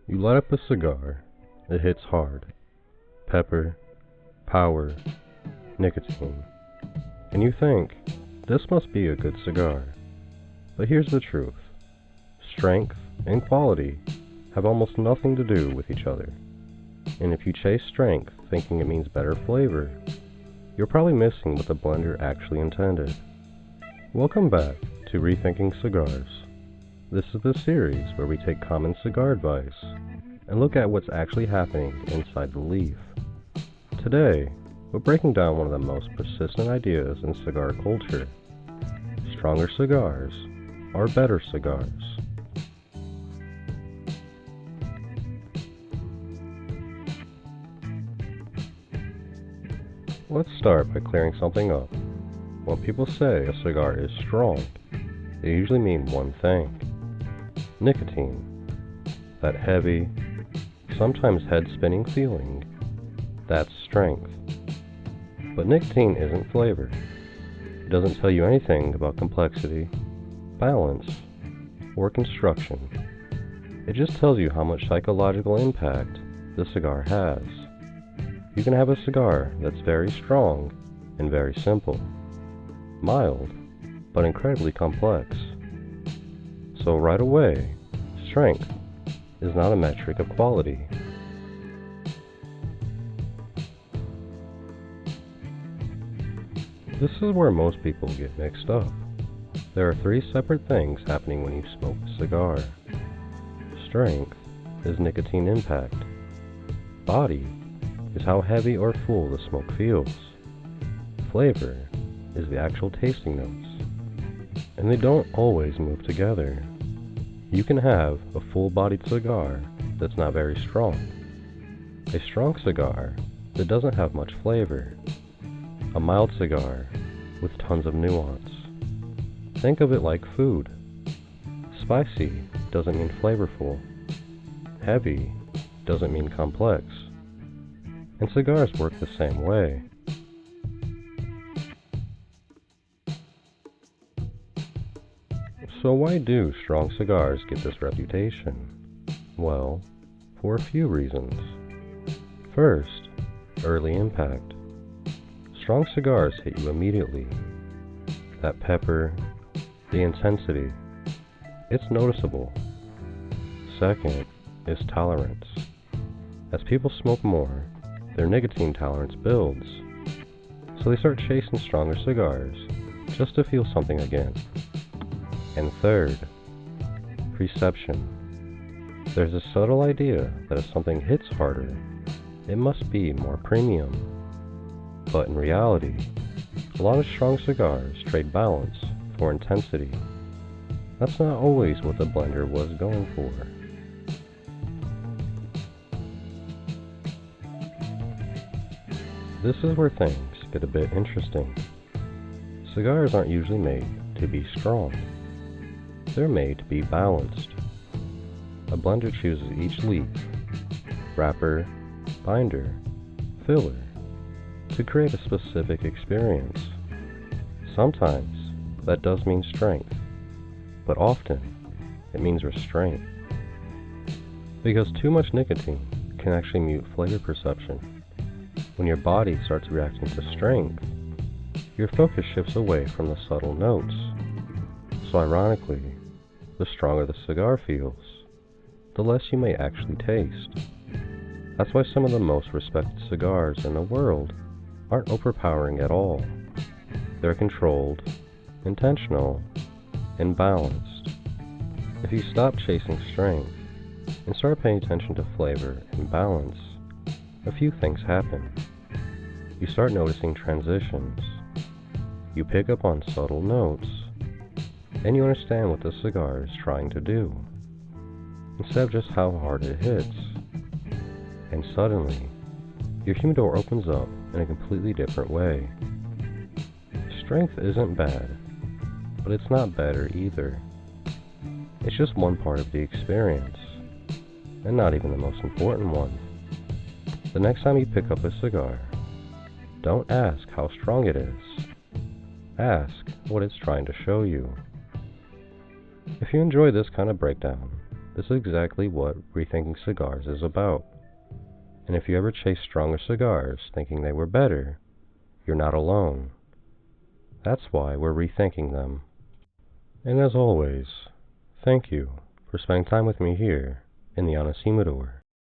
You light up a cigar, it hits hard. Pepper, power, nicotine. And you think, this must be a good cigar. But here's the truth. Strength and quality have almost nothing to do with each other. And if you chase strength thinking it means better flavor, you're probably missing what the blender actually intended. Welcome back to Rethinking Cigars. This is the series where we take common cigar advice and look at what's actually happening inside the leaf. Today, we're breaking down one of the most persistent ideas in cigar culture. Stronger cigars are better cigars. Let's start by clearing something up. When people say a cigar is strong, they usually mean one thing. Nicotine. That heavy, sometimes head-spinning feeling. That's strength. But nicotine isn't flavor. It doesn't tell you anything about complexity, balance, or construction. It just tells you how much psychological impact the cigar has. You can have a cigar that's very strong and very simple. Mild, but incredibly complex. So right away, strength is not a metric of quality. This is where most people get mixed up. There are three separate things happening when you smoke a cigar. Strength is nicotine impact. Body is how heavy or full the smoke feels. Flavor is the actual tasting notes. And they don't always move together. You can have a full-bodied cigar that's not very strong. A strong cigar that doesn't have much flavor. A mild cigar with tons of nuance. Think of it like food. Spicy doesn't mean flavorful. Heavy doesn't mean complex. And cigars work the same way. So why do strong cigars get this reputation? Well, for a few reasons. First, early impact. Strong cigars hit you immediately. That pepper, the intensity, it's noticeable. Second is tolerance. As people smoke more, their nicotine tolerance builds. So they start chasing stronger cigars just to feel something again. And third, perception. There's a subtle idea that if something hits harder, it must be more premium. But in reality, a lot of strong cigars trade balance for intensity. That's not always what the blender was going for. This is where things get a bit interesting. Cigars aren't usually made to be strong. They're made to be balanced. A blender chooses each leaf, wrapper, binder, filler, to create a specific experience. Sometimes that does mean strength, but often it means restraint. Because too much nicotine can actually mute flavor perception. When your body starts reacting to strength, your focus shifts away from the subtle notes. So ironically, the stronger the cigar feels, the less you may actually taste. That's why some of the most respected cigars in the world aren't overpowering at all. They're controlled, intentional, and balanced. If you stop chasing strength and start paying attention to flavor and balance, a few things happen. You start noticing transitions. You pick up on subtle notes, and you understand what the cigar is trying to do, instead of just how hard it hits. And suddenly, your humidor opens up in a completely different way. Strength isn't bad, but it's not better either. It's just one part of the experience, and not even the most important one. The next time you pick up a cigar, don't ask how strong it is. Ask what it's trying to show you. If you enjoy this kind of breakdown, This is exactly what Rethinking Cigars is about. And if you ever chased stronger cigars thinking they were better, you're not alone. That's why we're rethinking them. And as always, thank you for spending time with me here in the Honest Humidor.